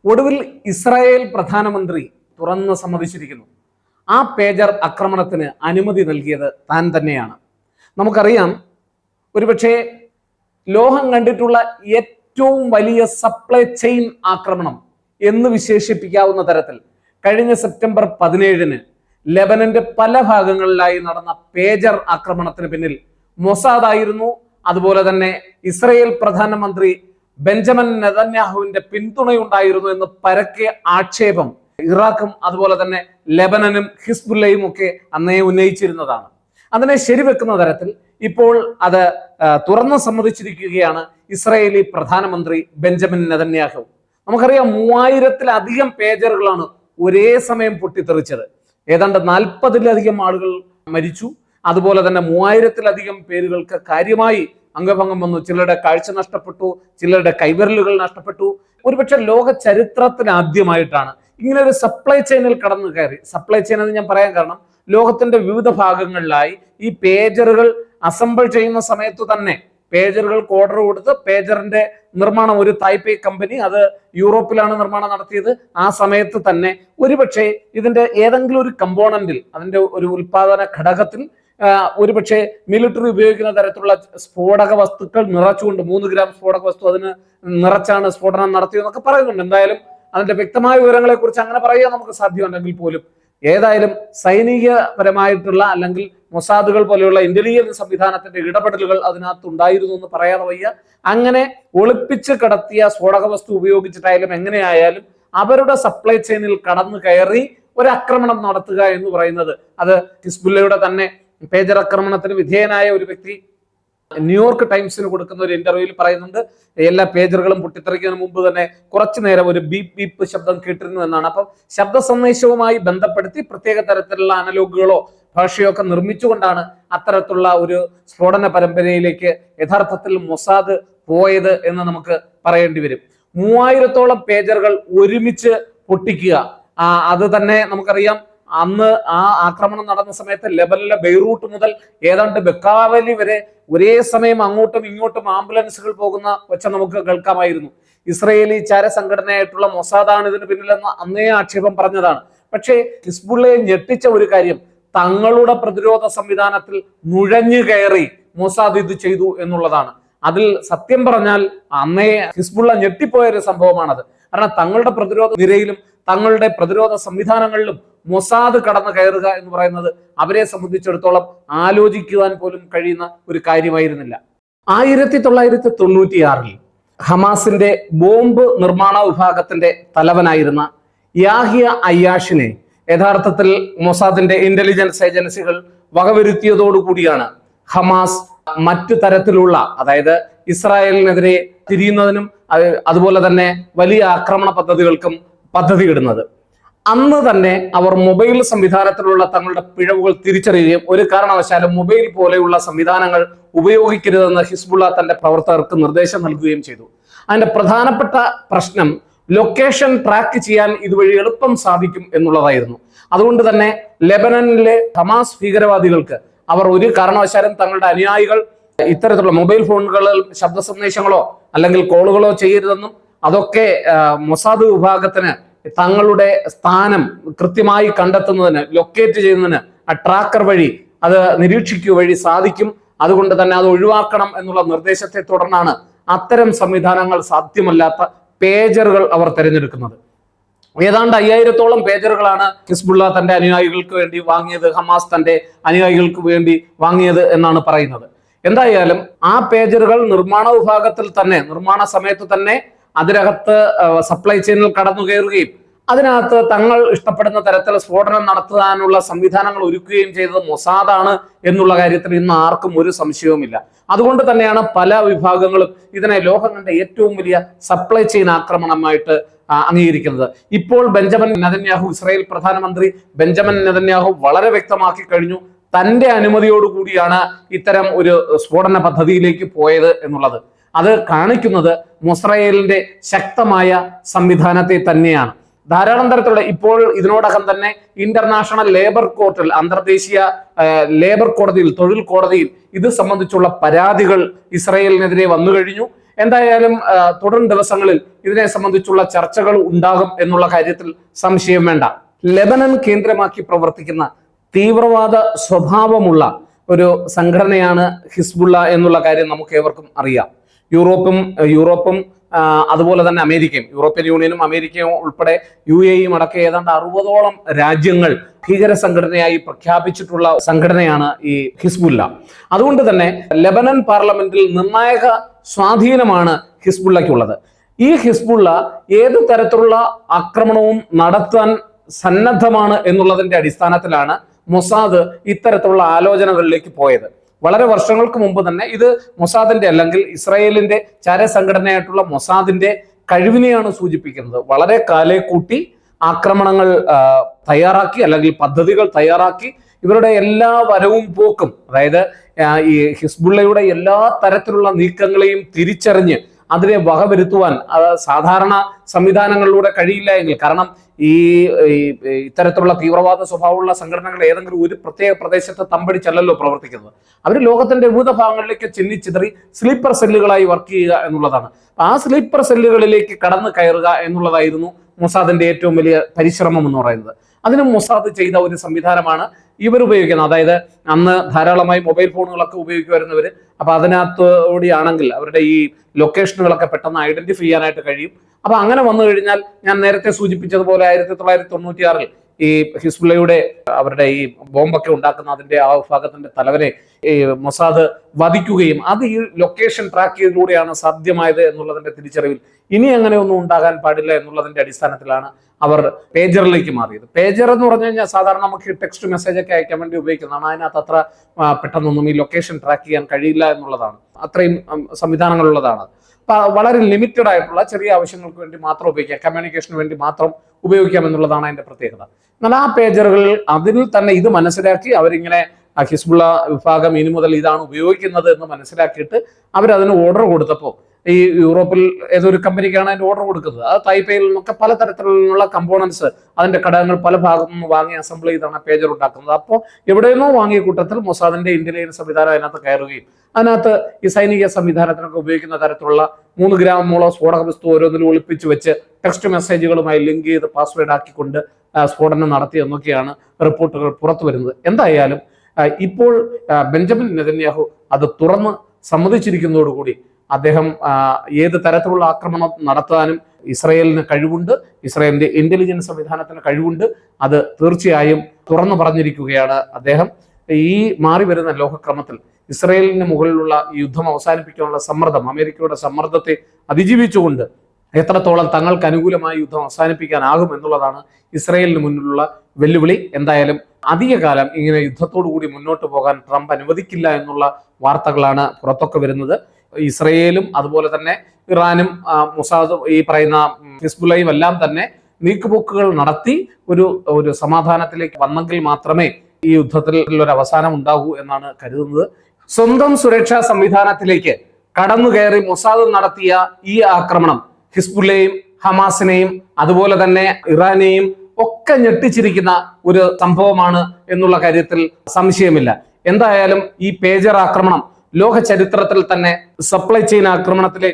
ഒടുവിൽ ഇസ്രായേൽ പ്രധാനമന്ത്രി തുറന്ന് സമ്മതിച്ചിരിക്കുന്നു. ആ പേജർ ആക്രമണത്തിന് അനുമതി നൽകിയത് താൻ തന്നെയാണ്. നമുക്കറിയാം, ഒരുപക്ഷെ ലോകം കണ്ടിട്ടുള്ള ഏറ്റവും വലിയ സപ്ലൈ ചെയിൻ ആക്രമണം എന്ന് വിശേഷിപ്പിക്കാവുന്ന തരത്തിൽ കഴിഞ്ഞ സെപ്റ്റംബർ 17-ന് ലെബനന്റെ പല ഭാഗങ്ങളിലായി നടന്ന പേജർ ആക്രമണത്തിന് പിന്നിൽ മൊസാദ് ആയിരുന്നു. അതുപോലെ തന്നെ ഇസ്രായേൽ പ്രധാനമന്ത്രി ബെഞ്ചമിൻ നെതന്യാഹുവിന്റെ പിന്തുണയുണ്ടായിരുന്നു എന്ന് പരക്കെ ആക്ഷേപം ഇറാഖും അതുപോലെ തന്നെ ലെബനനും ഹിസ്ബുല്ലയും ഒക്കെ അന്നേ ഉന്നയിച്ചിരുന്നതാണ്. അതിനെ ശരിവെക്കുന്ന തരത്തിൽ ഇപ്പോൾ അത് തുറന്നു സമ്മതിച്ചിരിക്കുകയാണ് ഇസ്രായേലി പ്രധാനമന്ത്രി ബെഞ്ചമിൻ നെതന്യാഹു. നമുക്കറിയാം, 3000-ലധികം പേജറുകളാണ് ഒരേ സമയം പൊട്ടിത്തെറിച്ചത്. ഏതാണ്ട് 40-ലധികം ആളുകൾ മരിച്ചു. അതുപോലെ തന്നെ 3000-ലധികം പേരുകൾക്ക് കാര്യമായി അംഗഭംഗം വന്നു. ചിലരുടെ കാഴ്ച നഷ്ടപ്പെട്ടു, ചിലരുടെ കൈവിരലുകൾ നഷ്ടപ്പെട്ടു. ഒരുപക്ഷെ ലോക ചരിത്രത്തിൽ ആദ്യമായിട്ടാണ് ഇങ്ങനെ ഒരു സപ്ലൈ ചെയിനിൽ കടന്നു കയറി. സപ്ലൈ ചെയിൻ എന്ന് ഞാൻ പറയാൻ കാരണം, ലോകത്തിന്റെ വിവിധ ഭാഗങ്ങളിലായി ഈ പേജറുകൾ അസംബിൾ ചെയ്യുന്ന സമയത്ത് തന്നെ പേജറുകൾക്ക് ഓർഡർ കൊടുത്ത് പേജറിന്റെ നിർമ്മാണം ഒരു തായ്പേ കമ്പനി, അത് യൂറോപ്പിലാണ് നിർമ്മാണം നടത്തിയത്. ആ സമയത്ത് തന്നെ ഒരുപക്ഷെ ഇതിന്റെ ഏതെങ്കിലും ഒരു കമ്പോണന്റിൽ, അതിന്റെ ഒരു ഉൽപാദന ഘടകത്തിൽ ഒരുപക്ഷെ മിലിറ്ററി ഉപയോഗിക്കുന്ന തരത്തിലുള്ള സ്ഫോടക വസ്തുക്കൾ നിറച്ചുകൊണ്ട് 3 ഗ്രാം സ്ഫോടക വസ്തു അതിന് നിറച്ചാണ് സ്ഫോടനം നടത്തിയതെന്നൊക്കെ പറയുന്നുണ്ട്. എന്തായാലും അതിന്റെ വ്യക്തമായ വിവരങ്ങളെ കുറിച്ച് അങ്ങനെ പറയാൻ നമുക്ക് സാധ്യമല്ലെങ്കിൽ പോലും ഏതായാലും സൈനികപരമായിട്ടുള്ള അല്ലെങ്കിൽ മൊസാദുകൾ പോലെയുള്ള ഇന്റലിജൻസ് സംവിധാനത്തിന്റെ ഇടപെടലുകൾ അതിനകത്ത് ഉണ്ടായിരുന്നു എന്ന് പറയാതെ വയ്യ. അങ്ങനെ ഒളിപ്പിച്ച് കടത്തിയ സ്ഫോടക വസ്തു ഉപയോഗിച്ചിട്ടായാലും എങ്ങനെയായാലും അവരുടെ സപ്ലൈ ചെയിനിൽ കടന്നു കയറി ഒരു ആക്രമണം നടത്തുക എന്ന് പറയുന്നത്, അത് ഹിസ്ബുല്ലയുടെ തന്നെ പേജർ ആക്രമണത്തിന് വിധേയനായ ഒരു വ്യക്തി ന്യൂയോർക്ക് ടൈംസിന് കൊടുക്കുന്ന ഒരു ഇന്റർവ്യൂവിൽ പറയുന്നുണ്ട്, എല്ലാ പേജറുകളും പൊട്ടിത്തെറിക്കുന്നതിന് മുമ്പ് തന്നെ കുറച്ചു നേരം ഒരു ബീപ്പ് ബീപ്പ് ശബ്ദം കേട്ടിരുന്നു എന്നാണ്. അപ്പം ശബ്ദ സന്ദേശവുമായി ബന്ധപ്പെടുത്തി പ്രത്യേക തരത്തിലുള്ള അനലോഗുകളോ ഭാഷയോ ഒക്കെ നിർമ്മിച്ചുകൊണ്ടാണ് അത്തരത്തിലുള്ള ഒരു സ്ഫോടന പരമ്പരയിലേക്ക് യഥാർത്ഥത്തിൽ മൊസാദ് പോയത് എന്ന് നമുക്ക് പറയേണ്ടി വരും. 3000-ഓളം പേജറുകൾ ഒരുമിച്ച് പൊട്ടിക്കുക, അത് തന്നെ നമുക്കറിയാം. അന്ന് ആ ആക്രമണം നടന്ന സമയത്ത് ലെബനിലെ ബെയ്റൂട്ട് മുതൽ ഏതാണ്ട് ബെക്കാവലി വരെ ഒരേ സമയം അങ്ങോട്ടും ഇങ്ങോട്ടും ആംബുലൻസുകൾ പോകുന്ന ഒച്ച നമുക്ക് കേൾക്കാമായിരുന്നു. ഇസ്രയേലി ചാര സംഘടനയായിട്ടുള്ള മൊസാദാണ് ഇതിന് പിന്നിലെന്ന് അന്നേ ആക്ഷേപം പറഞ്ഞതാണ്. പക്ഷേ ഹിസ്ബുള്ളയെ ഞെട്ടിച്ച ഒരു കാര്യം, തങ്ങളുടെ പ്രതിരോധ സംവിധാനത്തിൽ നുഴഞ്ഞു കയറി മൊസാദ് ഇത് ചെയ്തു എന്നുള്ളതാണ്. അതിൽ സത്യം പറഞ്ഞാൽ അന്നേ ഹിസ്ബുള്ള ഞെട്ടിപ്പോയ ഒരു സംഭവമാണത്. കാരണം തങ്ങളുടെ പ്രതിരോധ നിരയിലും തങ്ങളുടെ പ്രതിരോധ സംവിധാനങ്ങളിലും മൊസാദ് കടന്നു കയറുക എന്ന് പറയുന്നത് അവരെ സംബന്ധിച്ചിടത്തോളം ആലോചിക്കുവാൻ പോലും കഴിയുന്ന ഒരു കാര്യമായിരുന്നില്ല. 1996-ൽ ഹമാസിന്റെ ബോംബ് നിർമ്മാണ വിഭാഗത്തിന്റെ തലവനായിരുന്ന യാഹിയ അയ്യാഷിനെ യഥാർത്ഥത്തിൽ മൊസാദിന്റെ ഇന്റലിജൻസ് ഏജൻസികൾ വകവരുത്തിയതോടുകൂടിയാണ് ഹമാസ് മറ്റു തരത്തിലുള്ള, അതായത് ഇസ്രായേലിനെതിരെ തിരിയുന്നതിനും അതുപോലെ തന്നെ വലിയ ആക്രമണ പദ്ധതികൾക്കും പദ്ധതിയിടുന്നത്. അന്ന് തന്നെ അവർ മൊബൈൽ സംവിധാനത്തിലുള്ള തങ്ങളുടെ പിഴവുകൾ തിരിച്ചറിയുകയും ഒരു കാരണവശാലും മൊബൈൽ പോലെയുള്ള സംവിധാനങ്ങൾ ഉപയോഗിക്കരുതെന്ന് ഹിസ്ബുള്ള തന്റെ പ്രവർത്തകർക്ക് നിർദ്ദേശം നൽകുകയും ചെയ്തു. അതിന്റെ പ്രധാനപ്പെട്ട പ്രശ്നം ലൊക്കേഷൻ ട്രാക്ക് ചെയ്യാൻ ഇതുവഴി എളുപ്പം സാധിക്കും എന്നുള്ളതായിരുന്നു. അതുകൊണ്ട് തന്നെ ലെബനനിലെ ഹമാസ് ഭീകരവാദികൾക്ക് അവർ ഒരു കാരണവശാലും തങ്ങളുടെ അനുയായികൾ ഇത്തരത്തിലുള്ള മൊബൈൽ ഫോണുകളിൽ ശബ്ദ സന്ദേശങ്ങളോ അല്ലെങ്കിൽ കോളുകളോ ചെയ്യരുതെന്നും, അതൊക്കെ മൊസാദ് വിഭാഗത്തിന് തങ്ങളുടെ സ്ഥാനം കൃത്യമായി കണ്ടെത്തുന്നതിന്, ലൊക്കേറ്റ് ചെയ്യുന്നതിന് ആ ട്രാക്കർ വഴി, അത് നിരീക്ഷിക്കുക വഴി സാധിക്കും. അതുകൊണ്ട് തന്നെ അത് ഒഴിവാക്കണം എന്നുള്ള നിർദ്ദേശത്തെ തുടർന്നാണ് അത്തരം സംവിധാനങ്ങൾ സാധ്യമല്ലാത്ത പേജറുകൾ അവർ തിരഞ്ഞെടുക്കുന്നത്. ഏതാണ്ട് 5000-ഓളം പേജറുകളാണ് ഹിസ്ബുള്ള തന്റെ അനുയായികൾക്ക് വേണ്ടി വാങ്ങിയത്, ഹമാസ് തന്റെ അനുയായികൾക്ക് വേണ്ടി വാങ്ങിയത് എന്നാണ് പറയുന്നത്. എന്തായാലും ആ പേജറുകൾ നിർമ്മാണ വിഭാഗത്തിൽ തന്നെ, നിർമ്മാണ സമയത്ത് തന്നെ അതിനകത്ത് സപ്ലൈ ചെയിനിൽ കടന്നു കയറുകയും അതിനകത്ത് തങ്ങൾ ഇഷ്ടപ്പെടുന്ന തരത്തിൽ സ്ഫോടനം നടത്താനുള്ള സംവിധാനങ്ങൾ ഒരുക്കുകയും ചെയ്തത് മൊസാദാണ് എന്നുള്ള കാര്യത്തിൽ ഇന്ന് ആർക്കും ഒരു സംശയവുമില്ല. അതുകൊണ്ട് തന്നെയാണ് പല വിഭാഗങ്ങളും ഇതിനെ ലോകം കണ്ട ഏറ്റവും വലിയ സപ്ലൈ ചെയിൻ ആക്രമണമായിട്ട് അംഗീകരിക്കുന്നത്. ഇപ്പോൾ ബെഞ്ചമിൻ നെതന്യാഹു, ഇസ്രായേൽ പ്രധാനമന്ത്രി ബെഞ്ചമിൻ നെതന്യാഹു വളരെ വ്യക്തമാക്കി കഴിഞ്ഞു, തന്റെ അനുമതിയോടുകൂടിയാണ് ഇത്തരം ഒരു സ്ഫോടന പദ്ധതിയിലേക്ക് പോയത് എന്നുള്ളത്. അത് കാണിക്കുന്നത് ഇസ്രായേലിന്റെ ശക്തമായ സംവിധാനത്തെ തന്നെയാണ്. ധാരാളം തരത്തിലുള്ള, ഇപ്പോൾ ഇതിനോടകം തന്നെ ഇന്റർനാഷണൽ ലേബർ കോർട്ടിൽ, അന്തർദേശീയ ലേബർ കോടതിയിൽ, തൊഴിൽ കോടതിയിൽ ഇത് സംബന്ധിച്ചുള്ള പരാതികൾ ഇസ്രായേലിനെതിരെ വന്നു കഴിഞ്ഞു. എന്തായാലും തുടർ ദിവസങ്ങളിൽ ഇതിനെ സംബന്ധിച്ചുള്ള ചർച്ചകൾ ഉണ്ടാകും എന്നുള്ള കാര്യത്തിൽ സംശയം വേണ്ട. ലെബനൻ കേന്ദ്രമാക്കി പ്രവർത്തിക്കുന്ന തീവ്രവാദ സ്വഭാവമുള്ള ഒരു സംഘടനയാണ് ഹിസ്ബുള്ള എന്നുള്ള കാര്യം നമുക്ക് ഏവർക്കും അറിയാം. യൂറോപ്പും അതുപോലെ തന്നെ അമേരിക്കയും, യൂറോപ്യൻ യൂണിയനും അമേരിക്കയും ഉൾപ്പെടെ UAE അടക്കം ഏതാണ്ട് 60ഓളം രാജ്യങ്ങൾ ഭീകര സംഘടനയായി പ്രഖ്യാപിച്ചിട്ടുള്ള സംഘടനയാണ് ഈ ഹിസ്ബുള്ള. അതുകൊണ്ട് തന്നെ ലെബനൻ പാർലമെന്റിൽ നിർണായക സ്വാധീനമാണ് ഹിസ്ബുള്ളയ്ക്കുള്ളത്. ഈ ഹിസ്ബുള്ള ഏതു തരത്തിലുള്ള ആക്രമണവും നടത്താൻ സന്നദ്ധമാണ് എന്നുള്ളതിന്റെ അടിസ്ഥാനത്തിലാണ് മൊസാദ് ഇത്തരത്തിലുള്ള ആലോചനകളിലേക്ക് പോയത്. വളരെ വർഷങ്ങൾക്ക് മുമ്പ് തന്നെ ഇത് മൊസാദിന്റെ അല്ലെങ്കിൽ ഇസ്രായേലിന്റെ ചാരസംഘടനയായിട്ടുള്ള മൊസാദിന്റെ കഴിവിനെയാണ് സൂചിപ്പിക്കുന്നത്. വളരെ കാലേ കൂട്ടി ആക്രമണങ്ങൾ തയ്യാറാക്കി അല്ലെങ്കിൽ പദ്ധതികൾ തയ്യാറാക്കി ഇവരുടെ എല്ലാ വരവും പോക്കും, അതായത് ഈ ഹിസ്ബുള്ളയുടെ എല്ലാ തരത്തിലുള്ള നീക്കങ്ങളെയും തിരിച്ചറിഞ്ഞ് അതിനെ വകവരുത്തുവാൻ സാധാരണ സംവിധാനങ്ങളിലൂടെ കഴിയില്ല എങ്കിൽ, കാരണം ഈ ഇത്തരത്തിലുള്ള തീവ്രവാദ സ്വഭാവമുള്ള സംഘടനകൾ ഏതെങ്കിലും ഒരു പ്രത്യേക പ്രദേശത്ത് തമ്പടിച്ചല്ലല്ലോ പ്രവർത്തിക്കുന്നത്. അവർ ലോകത്തിന്റെ വിവിധ ഭാഗങ്ങളിലേക്ക് ചിന്നിച്ചിതറി സ്ലീപ്പർ സെല്ലുകളായി വർക്ക് ചെയ്യുക എന്നുള്ളതാണ്. ആ സ്ലീപ്പർ സെല്ലുകളിലേക്ക് കടന്നു കയറുക എന്നുള്ളതായിരുന്നു മൊസാദിന്റെ ഏറ്റവും വലിയ പരിശ്രമം എന്ന് പറയുന്നത്. അതിന് മൊസാദ് ചെയ്ത ഒരു സംവിധാനമാണ് ഇവർ ഉപയോഗിക്കുന്നത്. അതായത് അന്ന് ധാരാളമായി മൊബൈൽ ഫോണുകളൊക്കെ ഉപയോഗിക്കുമായിരുന്നവർ. അപ്പൊ അതിനകത്തോടെയാണെങ്കിൽ അവരുടെ ഈ ലൊക്കേഷനുകളൊക്കെ പെട്ടെന്ന് ഐഡന്റിഫൈ ചെയ്യാനായിട്ട് കഴിയും. അപ്പൊ അങ്ങനെ വന്നു കഴിഞ്ഞാൽ ഞാൻ നേരത്തെ സൂചിപ്പിച്ചതുപോലെ 1996 ഈ ഹിസ്ബുള്ളയുടെ അവരുടെ ഈ ബോംബൊക്കെ ഉണ്ടാക്കുന്ന അതിന്റെ ആ വിഭാഗത്തിന്റെ തലവനെ ഈ മൊസാദ് വധിക്കുകയും അത് ഈ ലൊക്കേഷൻ ട്രാക്ക് ചെയ്തതിലൂടെയാണ് സാധ്യമായത് എന്നുള്ളതിന്റെ തിരിച്ചറിവിൽ ഇനി അങ്ങനെ ഒന്നും ഉണ്ടാകാൻ പാടില്ല എന്നുള്ളതിന്റെ അടിസ്ഥാനത്തിലാണ് അവർ പേജറിലേക്ക് മാറിയത്. പേജർ എന്ന് പറഞ്ഞു കഴിഞ്ഞാൽ സാധാരണ നമുക്ക് ടെക്സ്റ്റ് മെസ്സേജ് ഒക്കെ അയക്കാൻ വേണ്ടി ഉപയോഗിക്കുന്നതാണ്. അതിനകത്ത് അത്ര പെട്ടെന്നൊന്നും ഈ ലൊക്കേഷൻ ട്രാക്ക് ചെയ്യാൻ കഴിയില്ല എന്നുള്ളതാണ്. അത്രയും സംവിധാനങ്ങളുള്ളതാണ്. വളരെ ലിമിറ്റഡ് ആയിട്ടുള്ള ചെറിയ ആവശ്യങ്ങൾക്ക് വേണ്ടി മാത്രം ഉപയോഗിക്കാം, കമ്മ്യൂണിക്കേഷന് വേണ്ടി മാത്രം ഉപയോഗിക്കാം എന്നുള്ളതാണ് അതിന്റെ പ്രത്യേകത. എന്നാൽ ആ പേജറുകൾ അതിൽ തന്നെ ഇത് മനസ്സിലാക്കി അവരിങ്ങനെ ഹിസ്ബുള്ള വിഭാഗം ഇനി മുതൽ ഇതാണ് ഉപയോഗിക്കുന്നത് എന്ന് മനസ്സിലാക്കിയിട്ട് അവരതിന് ഓർഡർ കൊടുത്തപ്പോൾ ഈ യൂറോപ്പിൽ ഏതൊരു കമ്പനിക്കാണ് അതിന്റെ ഓർഡർ കൊടുക്കുന്നത്. അത് തായ്പേയിൽ നിന്നൊക്കെ പലതരത്തിലുള്ള കമ്പോണൻസ് അതിന്റെ ഘടകങ്ങൾ പല ഭാഗത്തു നിന്ന് വാങ്ങി അസംബിൾ ചെയ്താണ് പേജർ ഉണ്ടാക്കുന്നത്. അപ്പോൾ എവിടെയെന്നോ വാങ്ങിയ കൂട്ടത്തിൽ മൊസാദിന്റെ ഇന്റലിജൻസ് സംവിധാനം അതിനകത്ത് കയറുകയും അതിനകത്ത് ഈ സൈനിക സംവിധാനത്തിനൊക്കെ ഉപയോഗിക്കുന്ന തരത്തിലുള്ള 3 ഗ്രാമോളം സ്ഫോടക വസ്തു ഓരോന്നിലും ഒളിപ്പിച്ച് വെച്ച് ടെക്സ്റ്റ് മെസ്സേജുകളുമായി ലിങ്ക് ചെയ്ത് പാസ്വേഡ് ആക്കിക്കൊണ്ട് സ്ഫോടനം നടത്തി എന്നൊക്കെയാണ് റിപ്പോർട്ടുകൾ പുറത്തു വരുന്നത്. എന്തായാലും ഇപ്പോൾ ബെഞ്ചമിൻ നെതന്യാഹു അത് തുറന്ന് സമ്മതിച്ചിരിക്കുന്നതോടുകൂടി അദ്ദേഹം ഏത് തരത്തിലുള്ള ആക്രമണം നടത്താനും ഇസ്രായേലിന് കഴിവുണ്ട്, ഇസ്രായേലിന്റെ ഇന്റലിജൻസ് സംവിധാനത്തിന് കഴിവുണ്ട്. അത് തീർച്ചയായും തുറന്നു പറഞ്ഞിരിക്കുകയാണ് അദ്ദേഹം. ഈ മാറി വരുന്ന ലോകക്രമത്തിൽ ഇസ്രായേലിന് മുകളിലുള്ള ഈ യുദ്ധം അവസാനിപ്പിക്കാനുള്ള സമ്മർദ്ദം, അമേരിക്കയുടെ സമ്മർദ്ദത്തെ അതിജീവിച്ചുകൊണ്ട് എത്രത്തോളം തങ്ങൾക്ക് അനുകൂലമായി യുദ്ധം അവസാനിപ്പിക്കാനാകും എന്നുള്ളതാണ് ഇസ്രായേലിന് മുന്നിലുള്ള വെല്ലുവിളി. എന്തായാലും അധികകാലം ഇങ്ങനെ യുദ്ധത്തോടു കൂടി മുന്നോട്ട് പോകാൻ ട്രംപ് അനുവദിക്കില്ല എന്നുള്ള വാർത്തകളാണ് പുറത്തൊക്കെ വരുന്നത്. ഇസ്രയേലും അതുപോലെ തന്നെ ഇറാനും മൊസാദും ഈ പറയുന്ന ഹിസ്ബുള്ളയും എല്ലാം തന്നെ നീക്കുപോക്കുകൾ നടത്തി ഒരു സമാധാനത്തിലേക്ക് വന്നെങ്കിൽ മാത്രമേ ഈ യുദ്ധത്തിൽ ഒരു അവസാനം ഉണ്ടാകൂ എന്നാണ് കരുതുന്നത്. സ്വന്തം സുരക്ഷാ സംവിധാനത്തിലേക്ക് കടന്നു കയറി മൊസാദ് നടത്തിയ ഈ ആക്രമണം ഹിസ്ബുള്ളയെയും ഹമാസിനെയും അതുപോലെ തന്നെ ഇറാനെയും ഒക്കെ ഞെട്ടിച്ചിരിക്കുന്ന ഒരു സംഭവമാണ് എന്നുള്ള കാര്യത്തിൽ സംശയമില്ല. എന്തായാലും ഈ പേജർ ആക്രമണം ലോക ചരിത്രത്തിൽ തന്നെ സപ്ലൈ ചെയിൻ ആക്രമണത്തിലെ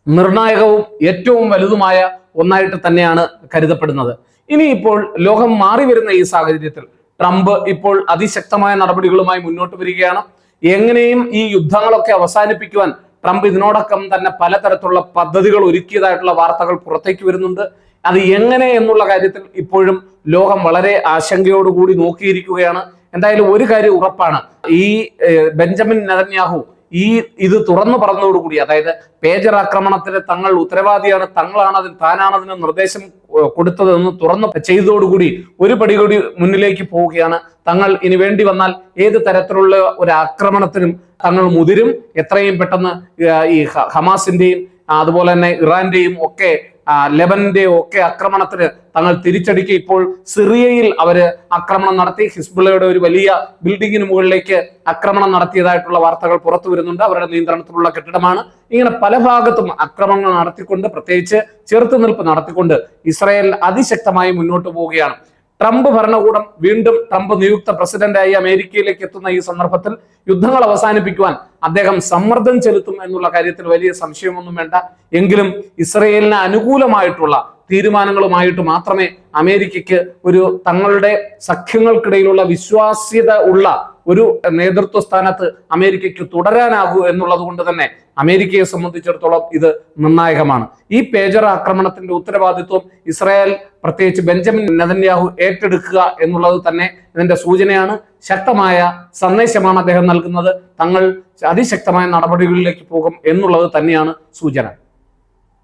നിർണായകവും ഏറ്റവും വലുതുമായ ഒന്നായിട്ട് തന്നെയാണ് കരുതപ്പെടുന്നത്. ഇനിയിപ്പോൾ ലോകം മാറി വരുന്ന ഈ സാഹചര്യത്തിൽ ട്രംപ് ഇപ്പോൾ അതിശക്തമായ നടപടികളുമായി മുന്നോട്ട് വരികയാണ്. എങ്ങനെയും ഈ യുദ്ധങ്ങളൊക്കെ അവസാനിപ്പിക്കുവാൻ ട്രംപ് ഇതിനോടൊപ്പം തന്നെ പലതരത്തിലുള്ള പദ്ധതികൾ ഒരുക്കിയതായിട്ടുള്ള വാർത്തകൾ പുറത്തേക്ക് വരുന്നുണ്ട്. അത് എങ്ങനെ എന്നുള്ള കാര്യത്തിൽ ഇപ്പോഴും ലോകം വളരെ ആശങ്കയോടുകൂടി നോക്കിയിരിക്കുകയാണ്. എന്തായാലും ഒരു കാര്യം ഉറപ്പാണ്, ഈ ബെഞ്ചമിൻ നെതന്യാഹു ഇത് തുറന്നു പറഞ്ഞതോടുകൂടി, അതായത് പേജർ ആക്രമണത്തിന് തങ്ങൾ ഉത്തരവാദിയാണ്, താനാണ് അതിന് നിർദ്ദേശം കൊടുത്തതെന്ന് തുറന്നു ചെയ്തതോടുകൂടി ഒരു പടി കൂടി മുന്നിലേക്ക് പോവുകയാണ്. തങ്ങൾ ഇനി വേണ്ടി വന്നാൽ ഏത് തരത്തിലുള്ള ഒരു ആക്രമണത്തിനും തങ്ങൾ മുതിരും. എത്രയും പെട്ടെന്ന് ഈ ഹമാസിന്റെയും അതുപോലെ തന്നെ ഇറാന്റെയും ഒക്കെ ലെബനന്റെയും ഒക്കെ ആക്രമണത്തിന് തങ്ങൾ തിരിച്ചടിക്കുക. ഇപ്പോൾ സിറിയയിൽ അവര് ആക്രമണം നടത്തി, ഹിസ്ബുള്ളയുടെ ഒരു വലിയ ബിൽഡിങ്ങിന് മുകളിലേക്ക് ആക്രമണം നടത്തിയതായിട്ടുള്ള വാർത്തകൾ പുറത്തു വരുന്നുണ്ട്. അവരുടെ നിയന്ത്രണത്തിലുള്ള കെട്ടിടമാണ്. ഇങ്ങനെ പല ഭാഗത്തും ആക്രമണങ്ങൾ നടത്തിക്കൊണ്ട്, പ്രത്യേകിച്ച് ചെറുത്തുനിൽപ്പ് നടത്തിക്കൊണ്ട് ഇസ്രായേൽ അതിശക്തമായി മുന്നോട്ട് പോവുകയാണ്. ട്രംപ് ഭരണകൂടം വീണ്ടും ട്രംപ് നിയുക്ത പ്രസിഡന്റായി അമേരിക്കയിലേക്ക് എത്തുന്ന ഈ സന്ദർഭത്തിൽ യുദ്ധങ്ങൾ അവസാനിപ്പിക്കുവാൻ അദ്ദേഹം സമ്മർദ്ദം ചെലുത്തും എന്നുള്ള കാര്യത്തിൽ വലിയ സംശയമൊന്നും വേണ്ട. എങ്കിലും ഇസ്രയേലിന് അനുകൂലമായിട്ടുള്ള തീരുമാനങ്ങളുമായിട്ട് മാത്രമേ അമേരിക്കയ്ക്ക് ഒരു തങ്ങളുടെ സഖ്യങ്ങൾക്കിടയിലുള്ള വിശ്വാസ്യത ഉള്ള ഒരു നേതൃത്വ സ്ഥാനത്ത് അമേരിക്കയ്ക്ക് തുടരാനാകൂ എന്നുള്ളത് കൊണ്ട് തന്നെ അമേരിക്കയെ സംബന്ധിച്ചിടത്തോളം ഇത് നിർണായകമാണ്. ഈ പേജർ ആക്രമണത്തിന്റെ ഉത്തരവാദിത്വം ഇസ്രായേൽ, പ്രത്യേകിച്ച് ബെഞ്ചമിൻ നെതന്യാഹു ഏറ്റെടുക്കുക എന്നുള്ളത് തന്നെ ഇതിന്റെ സൂചനയാണ്. ശക്തമായ സന്ദേശമാണ് അദ്ദേഹം നൽകുന്നത്. തങ്ങൾ അതിശക്തമായ നടപടികളിലേക്ക് പോകും എന്നുള്ളത് തന്നെയാണ് സൂചന.